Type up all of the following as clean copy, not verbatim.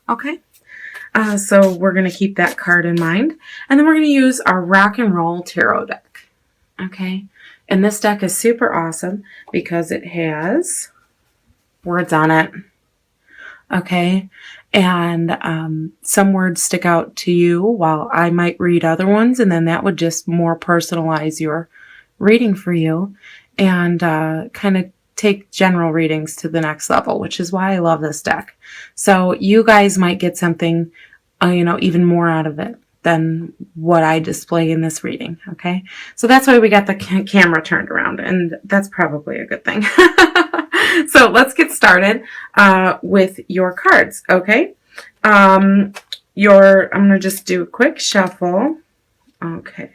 Okay. So we're going to keep that card in mind. And then we're going to use our rock and roll tarot deck. Okay. And this deck is super awesome because it has words on it. Okay. And some words stick out to you while I might read other ones. And then that would just more personalize your reading for you and kind of take general readings to the next level, which is why I love this deck. So you guys might get something, even more out of it than what I display in this reading. Okay. So that's why we got the camera turned around, and that's probably a good thing. So let's get started with your cards. Okay. I'm going to just do a quick shuffle. Okay.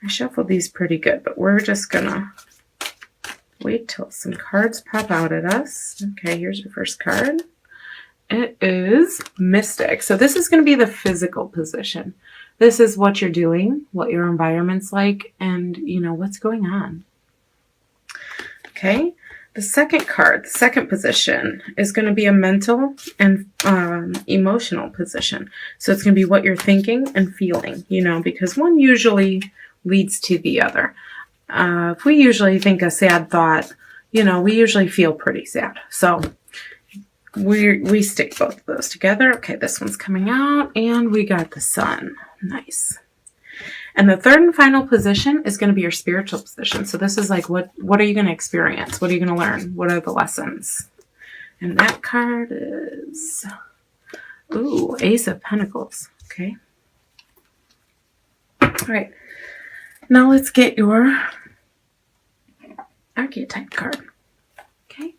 I shuffled these pretty good, but we're just going to wait till some cards pop out at us. Okay, here's your first card. It is Mystic. So this is going to be the physical position. This is what you're doing, what your environment's like, and, what's going on. Okay, the second card, the second position, is going to be a mental and emotional position. So it's going to be what you're thinking and feeling, because one usually leads to the other. If we usually think a sad thought, we usually feel pretty sad. So we stick both of those together. Okay, this one's coming out, and we got the Sun. Nice. And the third and final position is going to be your spiritual position. So this is like, what are you going to experience? What are you going to learn? What are the lessons? And that card is, Ace of Pentacles. Okay. All right. Now let's get your archetype card. Okay.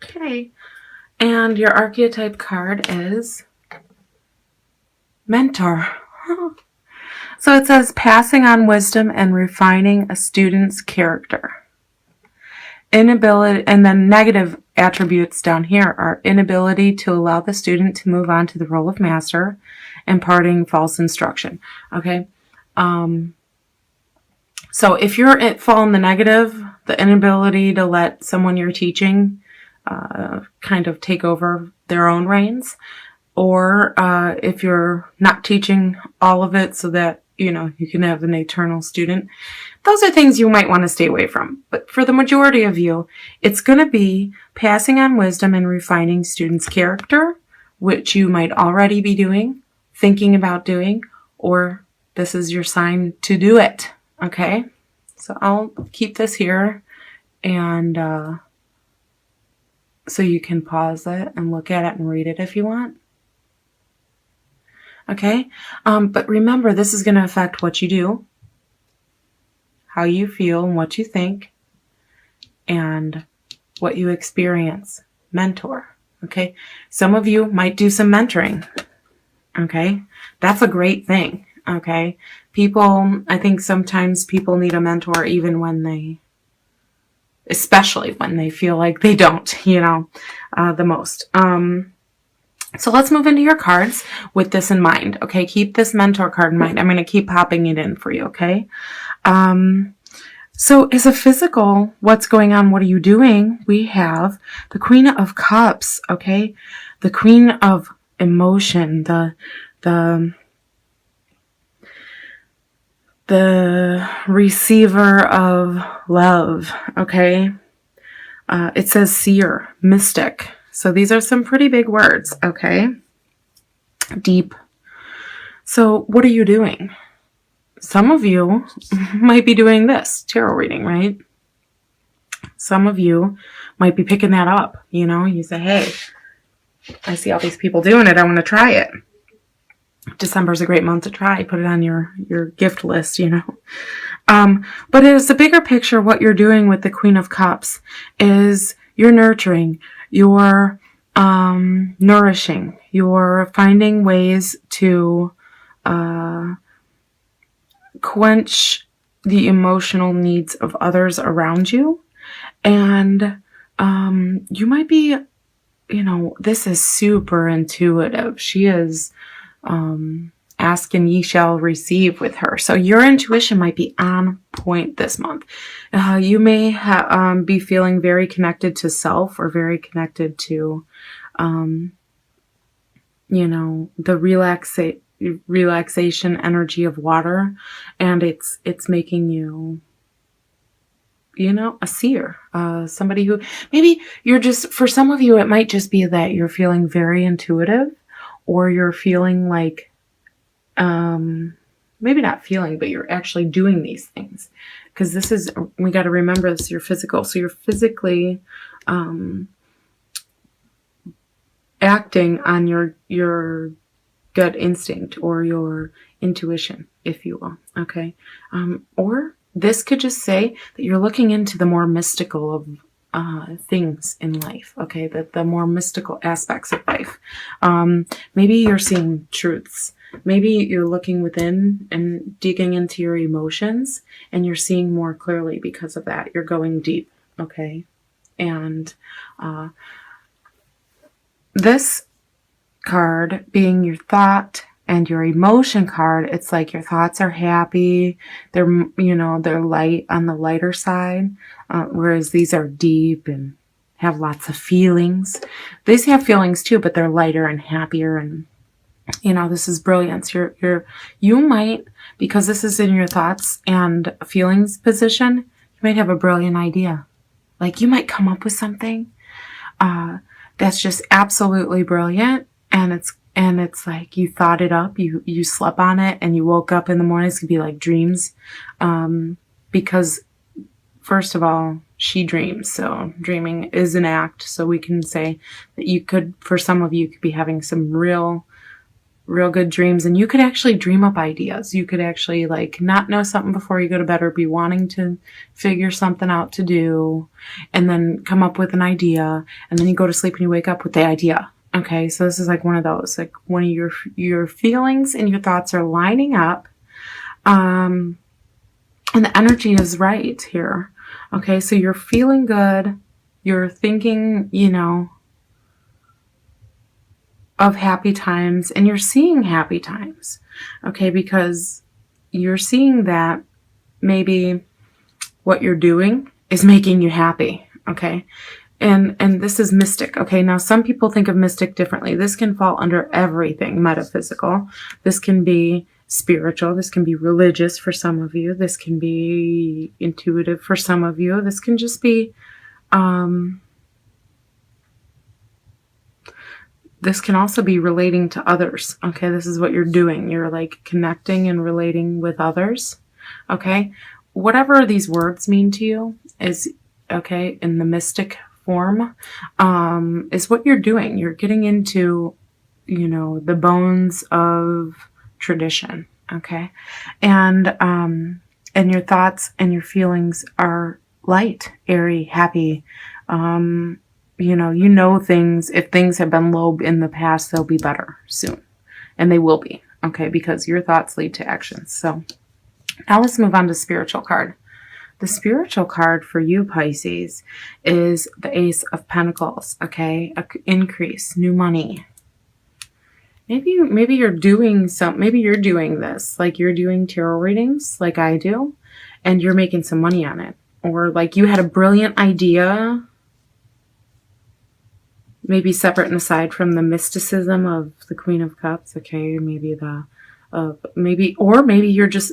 Okay. And your archetype card is Mentor. So it says passing on wisdom and refining a student's character. Inability, and then negative attributes down here are inability to allow the student to move on to the role of master, imparting false instruction. Okay. So if you're fall in the negative, the inability to let someone you're teaching kind of take over their own reins, or if you're not teaching all of it so that you can have an eternal student. Those are things you might want to stay away from. But for the majority of you, it's going to be passing on wisdom and refining students' character, which you might already be doing, thinking about doing, or this is your sign to do it. Okay? So I'll keep this here, and so you can pause it and look at it and read it if you want. Okay, but remember, this is going to affect what you do, how you feel, and what you think, and what you experience. Mentor. Okay, some of you might do some mentoring. Okay, that's a great thing. Okay, I think sometimes people need a mentor even especially when they feel like they don't, the most. So let's move into your cards with this in mind. Okay, keep this mentor card in mind. I'm going to keep popping it in for you, okay? So as a physical, what's going on? What are you doing? We have the Queen of Cups, okay? The Queen of Emotion, the receiver of love, okay? It says seer, mystic. So these are some pretty big words, okay? Deep. So what are you doing? Some of you might be doing this, tarot reading, right? Some of you might be picking that up, You say, hey, I see all these people doing it. I want to try it. December's a great month to try. Put it on your gift list, But as a bigger picture, what you're doing with the Queen of Cups is you're nurturing, you're nourishing, you're finding ways to quench the emotional needs of others around you. And you might be you know, this is super intuitive. She is ask and ye shall receive with her. So your intuition might be on point this month. You may be feeling very connected to self, or very connected to, you know, the relaxation energy of water, and it's making you, you know, a seer, somebody who maybe you're just, for some of you, it might just be that you're feeling very intuitive, or you're feeling like, maybe not feeling, but you're actually doing these things. Because this is, we got to remember, this is your physical. So you're physically acting on your gut instinct, or your intuition, if you will. Okay. Or this could just say that you're looking into the more mystical of things in life. Okay. The more mystical aspects of life. Maybe you're seeing truths. Maybe you're looking within and digging into your emotions, and you're seeing more clearly because of that. You're going deep. Okay. And this card being your thought and your emotion card, it's like your thoughts are happy. They're, you know, they're light, on the lighter side, whereas these are deep and have lots of feelings. These have feelings too, but they're lighter and happier, and you know, this is brilliance. You might, because this is in your thoughts and feelings position, you might have a brilliant idea. Like you might come up with something that's just absolutely brilliant, and it's like you thought it up, you slept on it, and you woke up in the morning. It's gonna be like dreams, because first of all, she dreams, so dreaming is an act. So we can say that you could, for some of you, could be having some real good dreams, and you could actually dream up ideas. You could actually like not know something before you go to bed, or be wanting to figure something out to do, and then come up with an idea, and then you go to sleep and you wake up with the idea. Okay, so this is like one of those, like one of your feelings and your thoughts are lining up, and the energy is right here. Okay, so you're feeling good, you're thinking, you know, of happy times, and you're seeing happy times. Okay, because you're seeing that maybe what you're doing is making you happy. Okay, and this is mystic. Okay, now some people think of mystic differently. This can fall under everything metaphysical. This can be spiritual. This can be religious for some of you. This can be intuitive for some of you. This can just be this can also be relating to others. Okay, this is what you're doing. You're like connecting and relating with others. Okay, whatever these words mean to you is, okay, in the mystic form, is what you're doing. You're getting into, you know, the bones of tradition. Okay, and your thoughts and your feelings are light, airy, happy. You know things, if things have been low in the past, they'll be better soon. And they will be, okay, because your thoughts lead to actions. So now let's move on to spiritual card. The spiritual card for you, Pisces, is the Ace of Pentacles, okay? Increase, new money. Maybe you're doing maybe you're doing this, like you're doing tarot readings like I do, and you're making some money on it. Or like you had a brilliant idea, maybe separate and aside from the mysticism of the Queen of Cups. Okay, maybe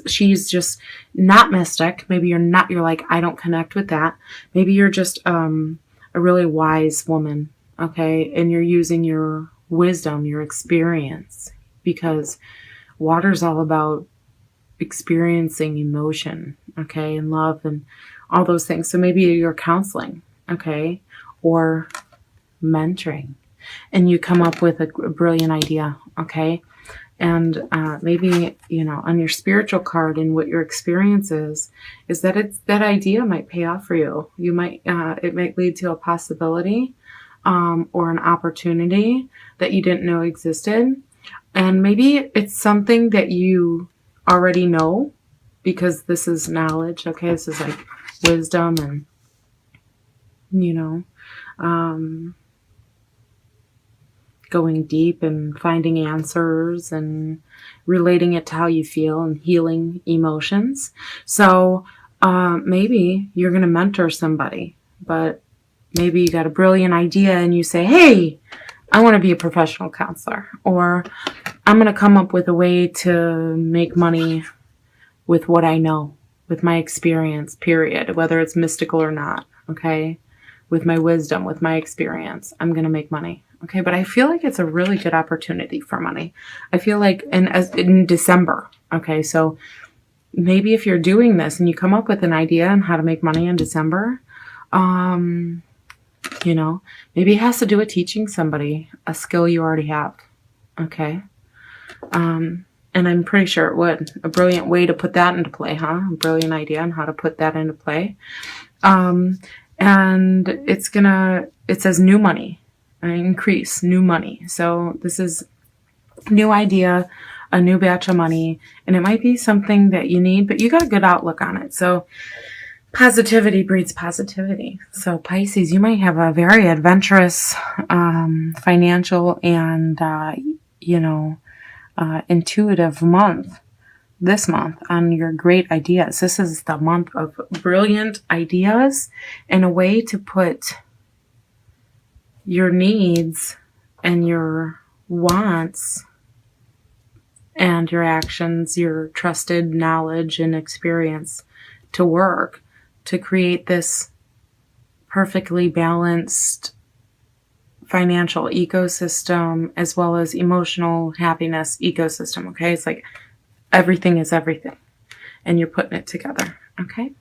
she's just not mystic. Maybe you're like, I don't connect with that. Maybe you're just a really wise woman. Okay, and you're using your wisdom, your experience, because water's all about experiencing emotion, okay, and love and all those things. So maybe you're counseling, okay, or mentoring, and you come up with a brilliant idea, okay, and maybe, you know, on your spiritual card, and what your experience is that that idea might pay off for you. You might it might lead to a possibility, or an opportunity that you didn't know existed, and maybe it's something that you already know, because this is knowledge, okay, this is like wisdom, and you know, going deep and finding answers and relating it to how you feel and healing emotions. So maybe you're going to mentor somebody, but maybe you got a brilliant idea and you say, hey, I want to be a professional counselor, or I'm going to come up with a way to make money with what I know, with my experience, period, whether it's mystical or not, okay? With my wisdom, with my experience, I'm going to make money, okay? But I feel like it's a really good opportunity for money. I feel like in December, okay? So maybe if you're doing this and you come up with an idea on how to make money in December, you know, maybe it has to do with teaching somebody a skill you already have, okay? And I'm pretty sure it would. A brilliant way to put that into play, huh? A brilliant idea on how to put that into play. And it says new money, increase, new money. So this is new idea, a new batch of money, and it might be something that you need, but you got a good outlook on it. So positivity breeds positivity. So Pisces, you might have a very adventurous, financial and, intuitive month this month on your great ideas. This is the month of brilliant ideas and a way to put your needs and your wants and your actions, your trusted knowledge and experience to work to create this perfectly balanced financial ecosystem as well as emotional happiness ecosystem, okay? It's like everything is everything and you're putting it together, okay?